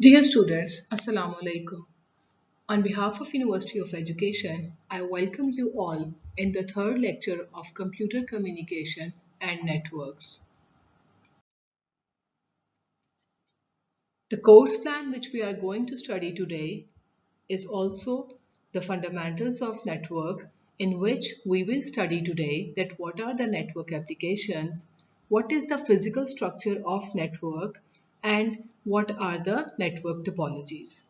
Dear students, Assalamu alaikum. On behalf of University of Education, I welcome you all in the third lecture of Computer Communication and Networks. The course plan which we are going to study today is also the fundamentals of network, in which we will study today that what are the network applications, what is the physical structure of network, and what are the network topologies.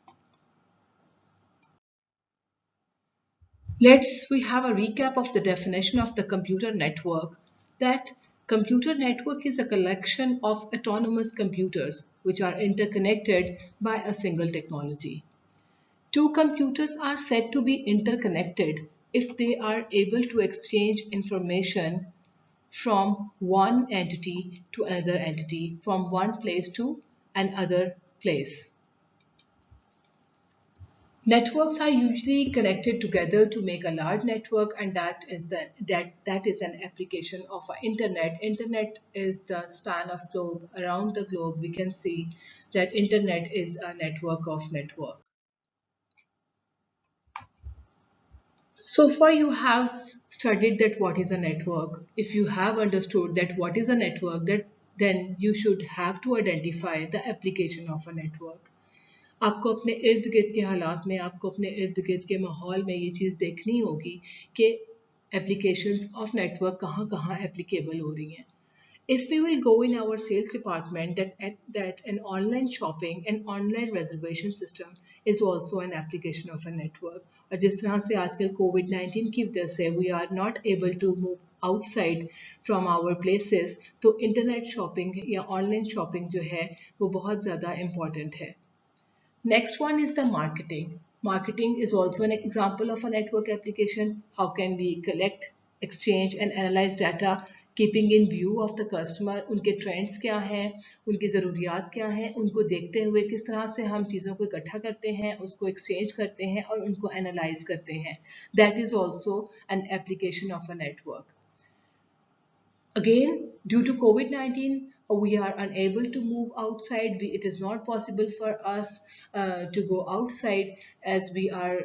We have a recap of the definition of the computer network. That computer network is a collection of autonomous computers which are interconnected by a single technology. Two computers are said to be interconnected if they are able to exchange information from one entity to another entity, from one place to another place. Networks are usually connected together to make a large network, and that is an application of internet. Internet is the span of globe around the globe. We can see that internet is a network of network. So far you have studied that what is a network. If you have understood that what is a network, that then you should have to identify the application of a network. आपको अपने इर्द गिर्द के हालात में, आपको अपने इर्द गिर्द के माहौल में ये चीज़ देखनी होगी कि एप्लीकेशंस ऑफ नेटवर्क कहाँ कहाँ एप्लीकेबल हो रही हैं. If we will go in our sales department, that an online shopping and online reservation system is also an application of a network. और जिस तरह से आजकल COVID-19 की वजह से we are not able to move outside from our places, तो internet shopping या online shopping जो है वो बहुत ज़्यादा important है. Next one is the marketing. Marketing is also an example of a network application. How can we collect, exchange and analyze data keeping in view of the customer? उनके trends क्या हैं, उनकी ज़रूरियात क्या हैं, उनको देखते हुए किस तरह से हम चीज़ों को इकट्ठा करते हैं, उसको exchange करते हैं और उनको analyze करते हैं. That is also an application of a network. Again, due to COVID-19, we are unable to move outside. It is not possible for us to go outside as we are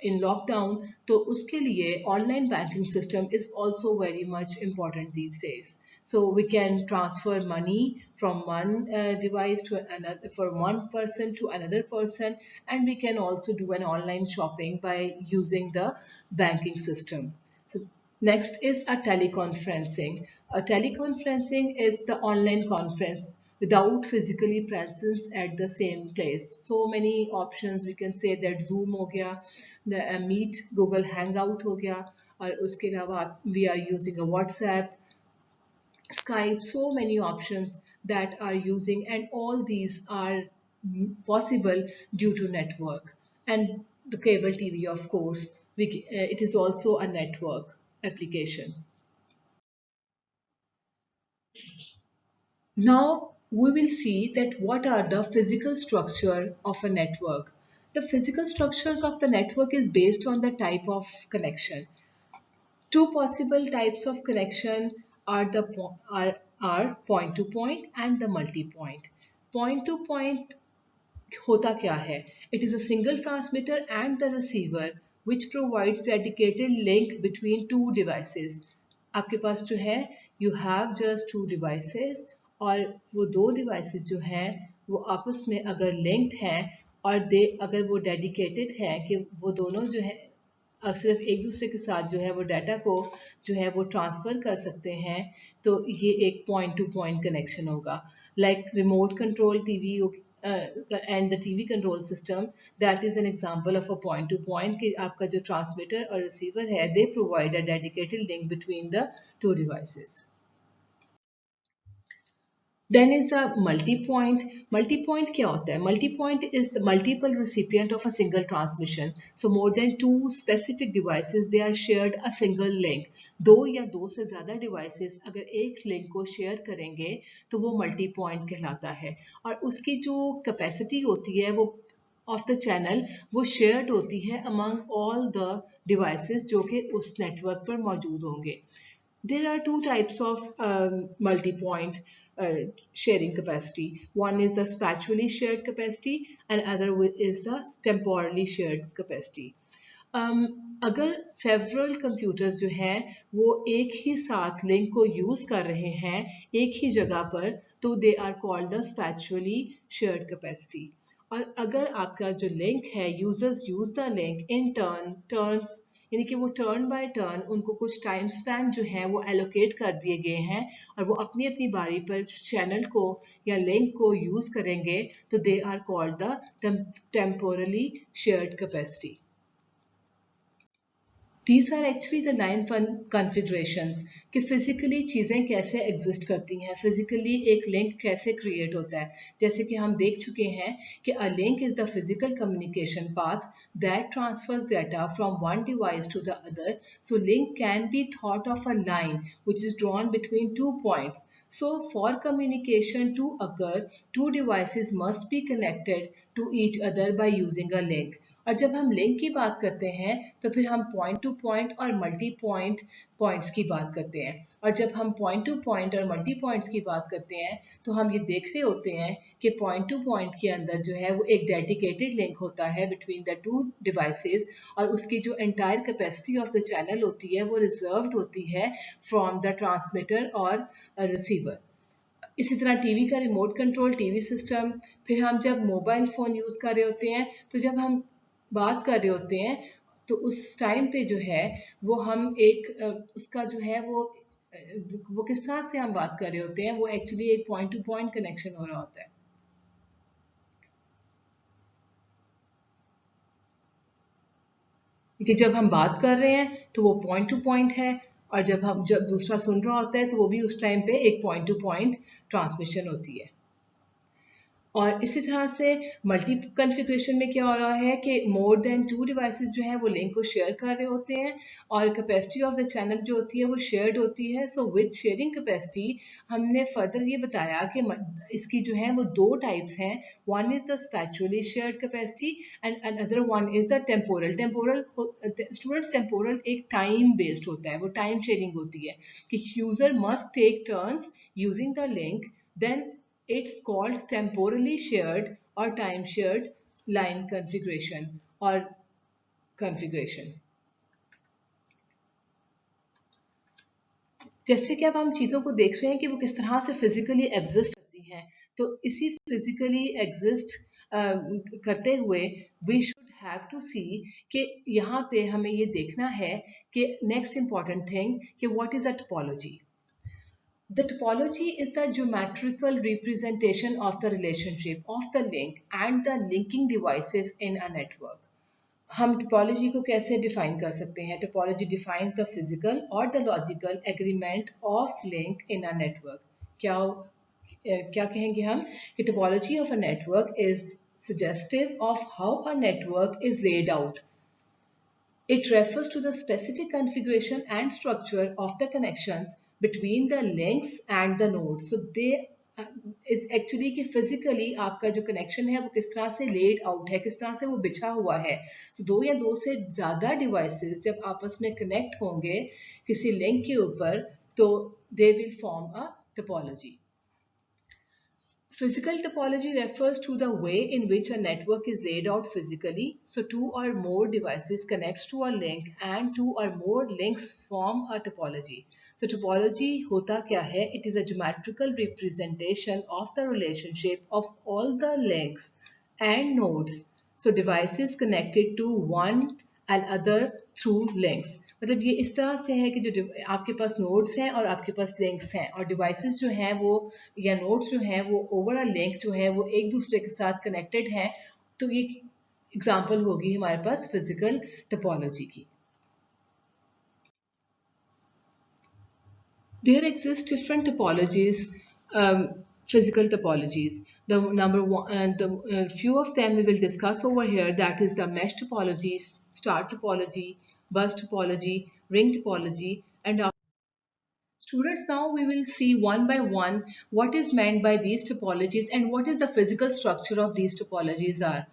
in lockdown. तो उसके लिए online banking system is also very much important these days. So we can transfer money from one device to another, for one person to another person, and we can also do an online shopping by using the banking system. So next is a teleconferencing. A teleconferencing is the online conference without physically presence at the same place. So many options. We can say that Zoom हो गया, the Meet, Google Hangout हो गया, और उसके अलावा we are using a WhatsApp, Skype, so many options that are using, and all these are possible due to network. And the cable TV, of course, it is also a network application. Now we will see that what are the physical structure of a network. The physical structures of the network is based on the type of connection. Two possible types of connection are are point to point and the multi-point. Point to point होता क्या है? It is a single transmitter and the receiver which provides dedicated link between two devices. आपके पास जो है, you have just two devices, और वो दो devices जो हैं वो आपस में अगर linked हैं और अगर वो dedicated हैं कि वो दोनों जो है सिर्फ एक दूसरे के साथ जो है वो डाटा को जो है वो ट्रांसफ़र कर सकते हैं, तो ये एक पॉइंट टू पॉइंट कनेक्शन होगा. Like remote control TV and the TV control system, that is an example of a point two point कि आपका जो ट्रांसमीटर और रिसीवर है, they provide a dedicated link between the two devices. Then is a multi-point. Multi-point क्या होता है? Multi-point is the multiple recipient of a single transmission. So more than two specific devices, they are shared a single link. दो या दो से ज़्यादा devices अगर एक link को share करेंगे तो वो multi-point कहलाता है. और उसकी जो capacity होती है वो of the channel वो shared होती है among all the devices जो कि उस network पर मौजूद होंगे. There are two types of multi-point. sharing capacity. One is the spatially shared capacity and other is the temporally shared capacity. अगर सेवरल कंप्यूटर्स जो हैं वो एक ही साथ लिंक को यूज कर रहे हैं एक ही जगह पर तो they are called the spatially shared capacity और अगर आपका जो लिंक है users use the link in turns यानी कि वो टर्न बाय टर्न उनको कुछ टाइम स्पैन जो है वो एलोकेट कर दिए गए हैं और वो अपनी अपनी बारी पर चैनल को या लिंक को यूज करेंगे तो they are called the temporally shared capacity. These are actually the line configurations कि फिजिकली चीज़ें कैसे एग्जिस्ट करती हैं फिजिकली एक लिंक कैसे क्रिएट होता है जैसे कि हम देख चुके हैं कि a link is the physical communication path that transfers data from one device to the other so link can be thought of a line which is drawn between 2 points. So for communication to occur, two devices must be connected to each other by using a link. और जब हम link की बात करते हैं तो फिर हम पॉइंट टू पॉइंट और मल्टी पॉइंट पॉइंट्स की बात करते हैं और जब हम पॉइंट टू पॉइंट और मल्टी पॉइंट्स की बात करते हैं तो हम ये देख रहे होते हैं कि पॉइंट टू पॉइंट के अंदर जो है वो एक डेडिकेटेड लिंक होता है बिटवीन द टू डिवाइसेस और उसकी जो entire capacity of the channel होती है वो रिजर्व्ड होती है फ्रॉम द ट्रांसमीटर और रिसीवर. इसी तरह टीवी का रिमोट कंट्रोल टीवी सिस्टम फिर हम जब मोबाइल फ़ोन यूज़ कर रहे होते हैं तो जब हम बात कर रहे होते हैं तो उस टाइम पे जो है वो हम एक उसका जो है वो किस तरह से हम बात कर रहे होते हैं वो एक्चुअली एक पॉइंट टू पॉइंट कनेक्शन हो रहा होता है. क्योंकि जब हम बात कर रहे हैं तो वो पॉइंट टू पॉइंट है और जब दूसरा सुन रहा होता है तो वो भी उस टाइम पे एक पॉइंट टू पॉइंट ट्रांसमिशन होती है. और इसी तरह से मल्टी कॉन्फ़िगरेशन में क्या हो रहा है कि मोर देन टू डिवाइसेस जो हैं वो लिंक को शेयर कर रहे होते हैं और कैपेसिटी ऑफ द चैनल जो होती है वो शेयर्ड होती है. सो विद शेयरिंग कैपेसिटी हमने फर्दर ये बताया कि इसकी जो है वो दो टाइप्स हैं. One is the spatially shared capacity and another one is the temporal students temporal एक टाइम बेस्ड होता है वो टाइम शेयरिंग होती है कि user must take turns using the link then it's called temporally shared or time shared line configuration or configuration. जैसे कि अब हम चीज़ों को देख रहे हैं कि वो किस तरह से फिजिकली एग्जिस्ट करती हैं तो इसी फिजिकली एग्जिस्ट करते हुए वी शुड हैव टू सी कि यहाँ पे हमें ये देखना है कि नेक्स्ट इम्पॉर्टेंट थिंग कि what is a topology. The topology is the geometrical representation of the relationship of the link and the linking devices in a network. हम topology को कैसे define कर सकते हैं? Topology defines the physical or the logical agreement of link in a network. क्या कहेंगे हम कि topology of a network is suggestive of how a network is laid out. It refers to the specific configuration and structure of the connections between the links and the nodes. So they is actually कि physically आपका जो connection है वो किस तरह से laid out है किस तरह से वो बिछा हुआ है. So दो या दो से ज़्यादा devices जब आपस में connect होंगे किसी link के ऊपर तो they will form a topology. Physical topology refers to the way in which a network is laid out physically. So two or more devices connects to a link and two or more links form a topology. So topology होता क्या है? It is a geometrical representation of the relationship of all the links and nodes. So devices connected to one and other through links. मतलब ये इस तरह से है कि जो आपके पास नोड्स हैं और आपके पास लिंक्स हैं और डिवाइसेस जो हैं वो या नोड्स जो हैं वो ओवर अ लिंक जो है वो एक दूसरे के साथ कनेक्टेड हैं तो ये एग्जांपल होगी हमारे पास फिजिकल टोपोलॉजी की. There exist different topologies, physical topologies. The number one, the few of them we will discuss over here. That is the mesh topology, star topology, bus topology, ring topology, and students, now we will see one by one what is meant by these topologies and what is the physical structure of these topologies are.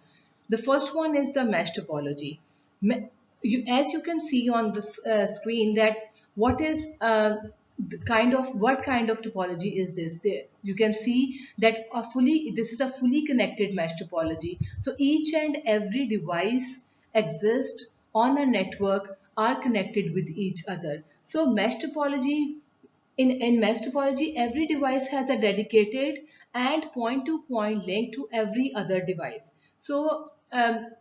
The first one is the mesh topology. As you can see on the screen that what is the kind of what kind of topology is this? There you can see that this is a fully connected mesh topology. So each and every device exists on a network are connected with each other. So mesh topology, in mesh topology, every device has a dedicated and point-to-point link to every other device. So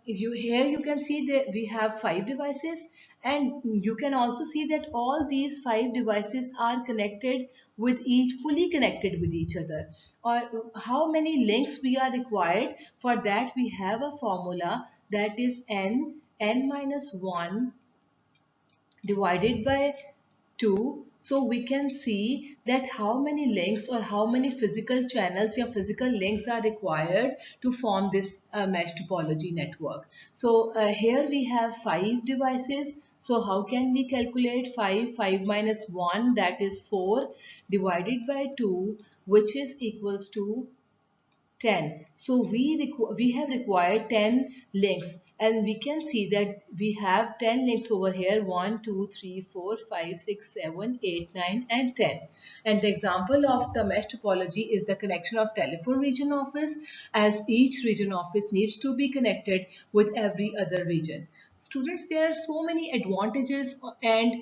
you can see that we have 5 devices, and you can also see that all these 5 devices are connected with fully connected with each other. Or how many links we are required? For that we have a formula, that is n minus 1 divided by 2. So we can see that how many links or how many physical channels or physical links are required to form this mesh topology network. So here we have 5 devices. So how can we calculate 5? 5 minus 1, that is 4, divided by 2, which is equals to 10. So we have required 10 links, and we can see that we have 10 links over here: 1, 2, 3, 4, 5, 6, 7, 8, 9, and 10. And the example of the mesh topology is the connection of telephone region office, as each region office needs to be connected with every other region. Students, there are so many advantages and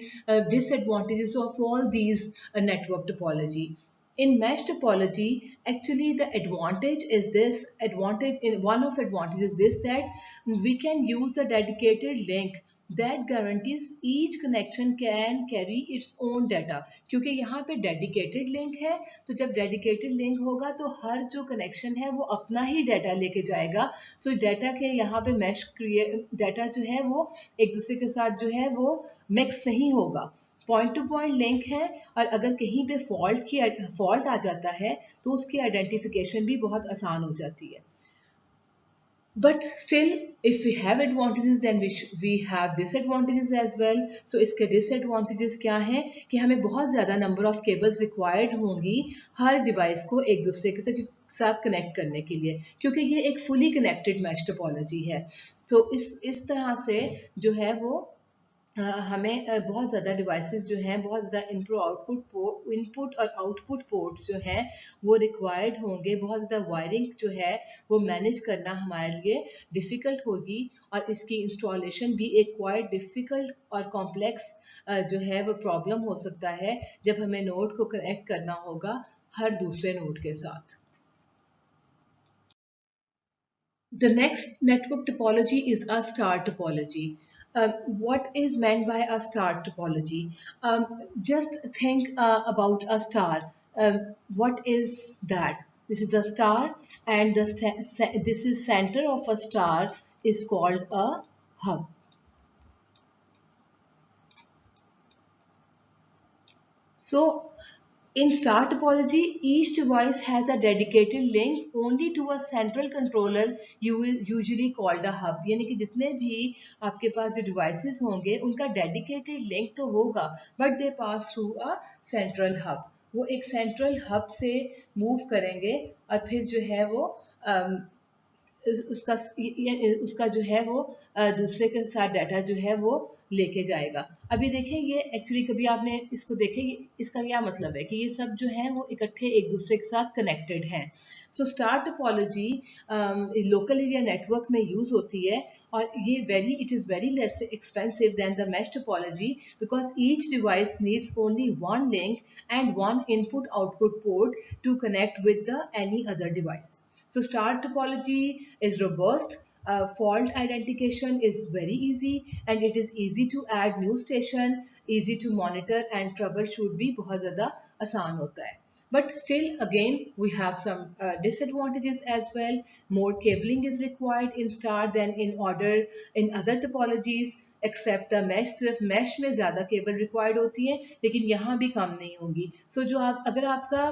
disadvantages of all these network topology. In mesh topology, actually the advantage is this advantage in one of advantage is this, that we can use the dedicated link that guarantees each connection can carry its own data. क्योंकि यहाँ पे dedicated link है, तो जब dedicated link होगा तो हर जो connection है वो अपना ही data लेके जाएगा. So data के यहाँ पे data जो है वो एक दूसरे के साथ जो है वो mix नहीं होगा. पॉइंट टू पॉइंट लिंक है, और अगर कहीं पे फॉल्ट आ जाता है तो उसकी आइडेंटिफिकेशन भी बहुत आसान हो जाती है. But still if we have advantages then we have disadvantages as well. So इसके डिसएडवांटेजेस क्या हैं कि हमें बहुत ज़्यादा नंबर ऑफ केबल्स रिक्वायर्ड होंगी हर डिवाइस को एक दूसरे के साथ कनेक्ट करने के लिए, क्योंकि ये एक फुली कनेक्टेड मैच टोपोलॉजी है. तो इस तरह से जो है वो हमें बहुत ज़्यादा डिवाइसेस जो हैं, बहुत ज़्यादा इनपुट और आउटपुट पोर्ट्स जो हैं वो रिक्वायर्ड होंगे. बहुत ज़्यादा वायरिंग जो है वो मैनेज करना हमारे लिए डिफ़िकल्ट होगी, और इसकी इंस्टॉलेशन भी एक क्वाइट डिफ़िकल्ट और कॉम्प्लेक्स जो है वो प्रॉब्लम हो सकता है जब हमें नोड को कनेक्ट करना होगा हर दूसरे नोड के साथ. The next network topology is a star topology. What is meant by a star topology? Just think about a star. What is that? This is a star, and this is center of a star is called a hub. So in star topology, each device has a dedicated link only to a central controller usually called a hub. यानी कि जितने भी आपके पास जो devices होंगे उनका dedicated link तो होगा, but they pass through a central hub. वो एक central hub से move करेंगे और फिर जो है वो उसका जो है वो दूसरे के साथ डाटा जो है वो लेके जाएगा. अभी देखें, ये एक्चुअली कभी आपने इसको देखें, इसका क्या मतलब है कि ये सब जो है वो इकट्ठे एक दूसरे के साथ कनेक्टेड हैं. So star topology local area network में यूज होती है, और ये it is very less expensive than the mesh topology, because each device needs only one link and one input output port to connect with the any other device. So star topology is robust. Fault identification is very easy, and it is easy to add new station, easy to monitor, and troubleshoot भी बहुत ज़्यादा आसान होता है. But still, again, we have some disadvantages as well. More cabling is required in star than in other topologies. Except the mesh, सिर्फ mesh में ज़्यादा cable required होती है, लेकिन यहाँ भी कम नहीं होंगी. सो जो अगर आपका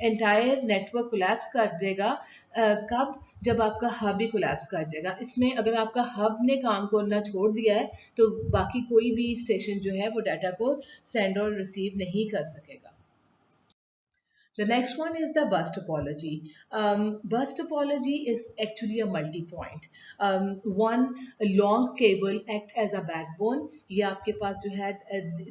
एंटायर नेटवर्क कोलैप्स कर देगा, कब? जब आपका हब भी कोलैप्स कर जाएगा. इसमें अगर आपका हब ने काम करना छोड़ दिया है तो बाकी कोई भी स्टेशन जो है वो डाटा को सेंड और रिसीव नहीं कर सकेगा. The next one is the bus topology. Bus topology is actually a multi-point. One a long cable act as a backbone. ये आपके पास जो है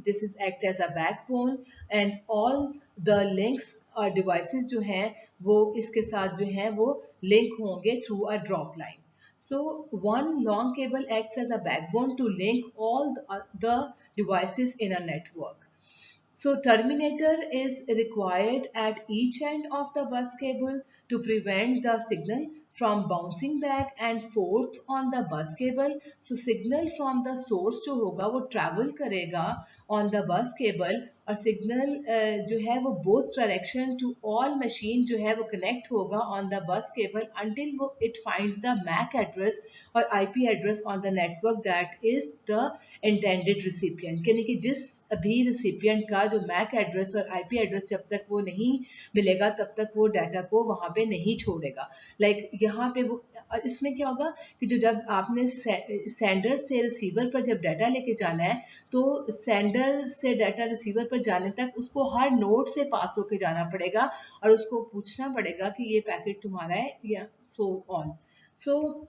this is act as a backbone and all the links और devices जो हैं वो इसके साथ जो हैं वो link होंगे through a drop line. So one long cable acts as a backbone to link all the devices in a network. So terminator is required at each end of the bus cable to prevent the signal from bouncing back and forth on the bus cable. So signal from the source जो होगा वो travel करेगा on the bus cable और signal जो है वो both direction to all machine जो है वो connect होगा on the bus cable until वो it finds the MAC address और IP address on the network that is the intended recipient. यानी कि जिस भी recipient का जो MAC एड्रेस और IP एड्रेस जब तक वो नहीं मिलेगा तब तक वो डाटा को वहाँ पे नहीं छोड़ेगा. यहाँ पे वो और इसमें क्या होगा कि जो जब आपने सेंडर से रिसीवर पर जब डाटा लेके जाना है तो सेंडर से डाटा रिसीवर पर जाने तक उसको हर नोड से पास होके जाना पड़ेगा और उसको पूछना पड़ेगा कि ये पैकेट तुम्हारा है या so on. So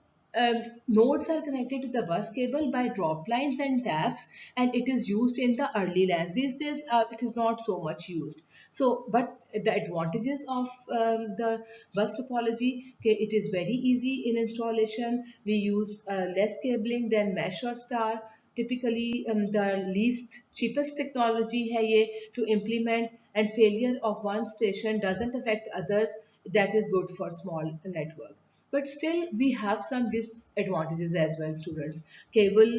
nodes are connected to the bus cable by drop lines and taps, and it is used in the early LANs. These days, it is not so much used. So, but the advantages of the bus topology, okay, it is very easy in installation. We use less cabling than mesh or star. Typically, the least cheapest technology hai ye to implement, and failure of one station doesn't affect others. That is good for small network. But still we have some disadvantages as well students. Cable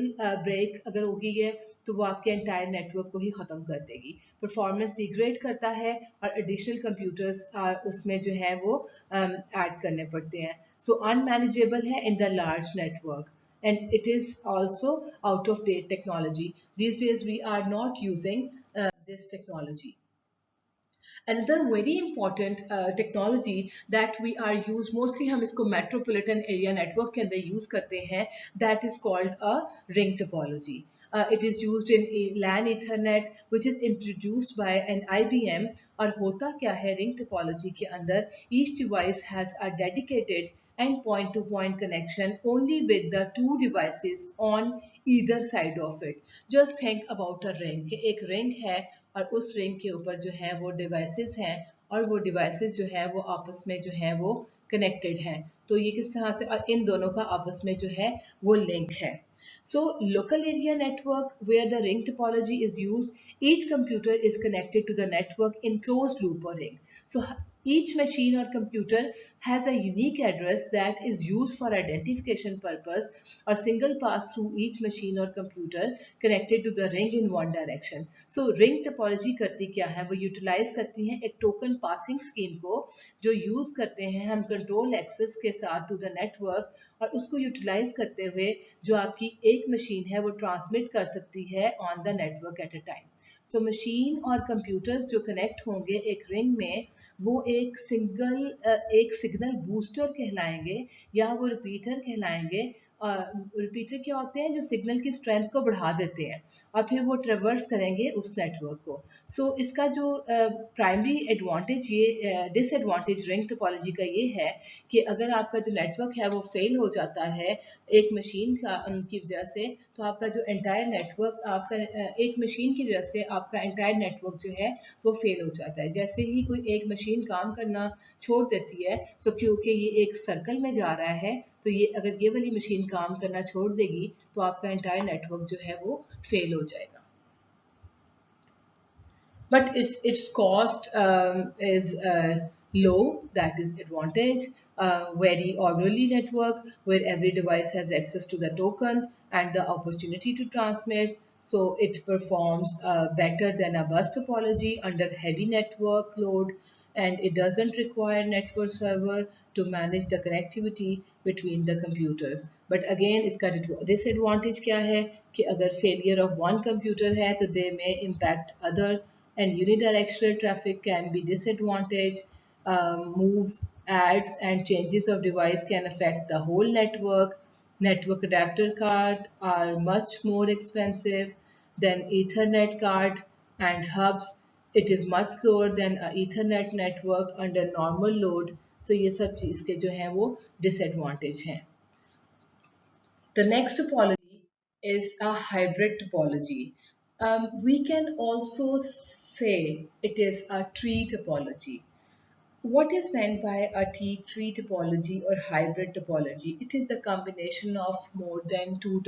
break अगर होगी है तो वो आपके entire network को ही ख़त्म कर देगी, परफॉर्मेंस डिग्रेड करता है और एडिशनल कंप्यूटर्स उसमें जो है वो ऐड करने पड़ते हैं. सो अनमैनेजेबल है in the large network and it is also out of date technology. These days we are not using this technology. Another very important technology that we are use mostly हम इसको metropolitan area network के अंदर use करते हैं, that is called a ring topology. It is used in LAN Ethernet which is introduced by an IBM. और होता क्या है ring topology के अंदर each device has a dedicated and point-to-point connection only with the two devices on either side of it. Just think about a ring कि एक ring है और उस रिंग के ऊपर जो है वो डिवाइसेस हैं और वो डिवाइसेस जो है वो आपस में जो है वो कनेक्टेड हैं. तो ये किस तरह से और इन दोनों का आपस में जो है वो लिंक है. So local area network where the ring topology is used, each computer is connected to the network in closed loop or ring. So each machine or computer has a unique address that is used for identification purpose or single pass through each machine or computer connected to the ring in one direction. So ring topology करती क्या है, वो utilize करती हैं एक token passing scheme को जो use करते हैं हम control access के साथ to the network और उसको utilize करते हुए जो आपकी एक machine है वो transmit कर सकती है on the network at a time. So machine और कंप्यूटर्स जो कनेक्ट होंगे एक रिंग में वो एक सिग्नल बूस्टर कहलाएंगे या वो रिपीटर कहलाएंगे. रिपीटर क्या होते हैं जो सिग्नल की स्ट्रेंथ को बढ़ा देते हैं और फिर वो ट्रेवर्स करेंगे उस नेटवर्क को. सो इसका जो प्राइमरी एडवांटेज ये डिसएडवांटेज रिंग टोपोलॉजी का ये है कि अगर आपका जो नेटवर्क है वो फेल हो जाता है एक मशीन की वजह से तो आपका जो एंटायर नेटवर्क आपका एक मशीन की वजह से आपका एंटायर नेटवर्क जो है वो फेल हो जाता है. जैसे ही कोई एक मशीन काम करना छोड़ देती है सो क्योंकि ये एक सर्कल में जा रहा है तो ये अगर ये वाली मशीन काम करना छोड़ देगी तो आपका एंटायर नेटवर्क जो है वो फेल हो जाएगा. But its cost is low, that is advantage. Very orderly network where every device has access to the token and the opportunity to transmit. So it performs better than a bus topology under heavy network load, and it doesn't require network server to manage the connectivity between the computers. But again इसका disadvantage क्या है कि अगर failure of one computer है तो they may impact other, and unidirectional traffic can be disadvantaged. Moves, adds, and changes of device can affect the whole network. Network adapter card are much more expensive than Ethernet card and hubs. It is much slower than a Ethernet network under normal load. So ये सब चीज़ के जो हैं वो disadvantage हैं. The next topology is a hybrid topology. We can also say it is a tree topology. What is meant by a tree topology or hybrid topology? It is the combination of more than two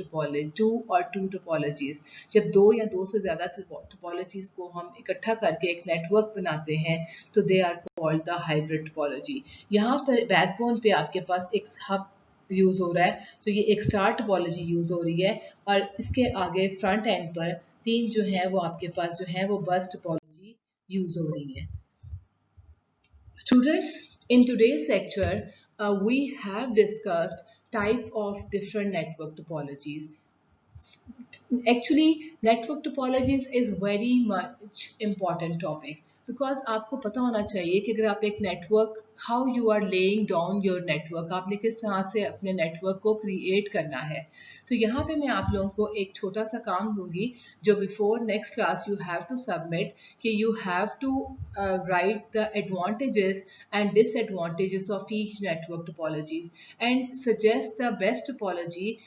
or two topologies. जब दो या दो से ज़्यादा topologies को हम इकट्ठा करके एक नेटवर्क बनाते हैं तो they are called the hybrid topology. यहाँ पर बैकबोन पे आपके पास एक हब यूज़ हो रहा है, तो ये एक स्टार टोपोलॉजी यूज़ हो रही है और इसके आगे फ्रंट एंड पर तीन जो है वो आपके पास जो है वो बस टोपोलॉजी यूज़ हो रही है. Students, in today's lecture, we have discussed type of different network topologies. Actually, network topologies is very much important topic because आपको पता होना चाहिए कि अगर आप एक network, how you are laying down your network, आपने किस तरह से अपने network को create करना है. तो यहाँ पे मैं आप लोगों को एक छोटा सा काम दूंगी जो before next class you have to submit कि you have to write the advantages and disadvantages of each network topologies and suggest the best topology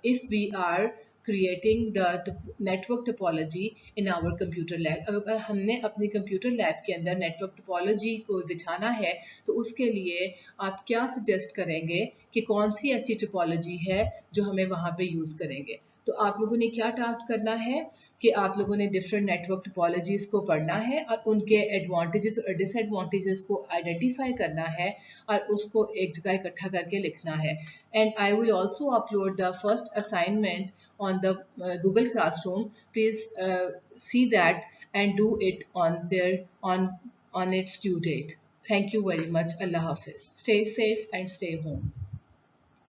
if we are creating the network topology in our computer lab. अगर हमने अपनी computer lab के अंदर network topology को बिछाना है तो उसके लिए आप क्या सजेस्ट करेंगे कि कौन सी ऐसी टोपोलॉजी है जो हमें वहाँ पे यूज़ करेंगे. तो आप लोगों ने क्या टास्क करना है कि आप लोगों ने डिफरेंट नेटवर्क टोपोलॉजीज को पढ़ना है और उनके एडवांटेजेस और डिसएडवांटेजेस को आइडेंटिफाई करना है और उसको एक जगह इकट्ठा करके लिखना है. And I will also upload the first assignment on the Google Classroom. Please see that and do it on their on its due date. Thank you very much. Allah Hafiz. Stay safe and stay home.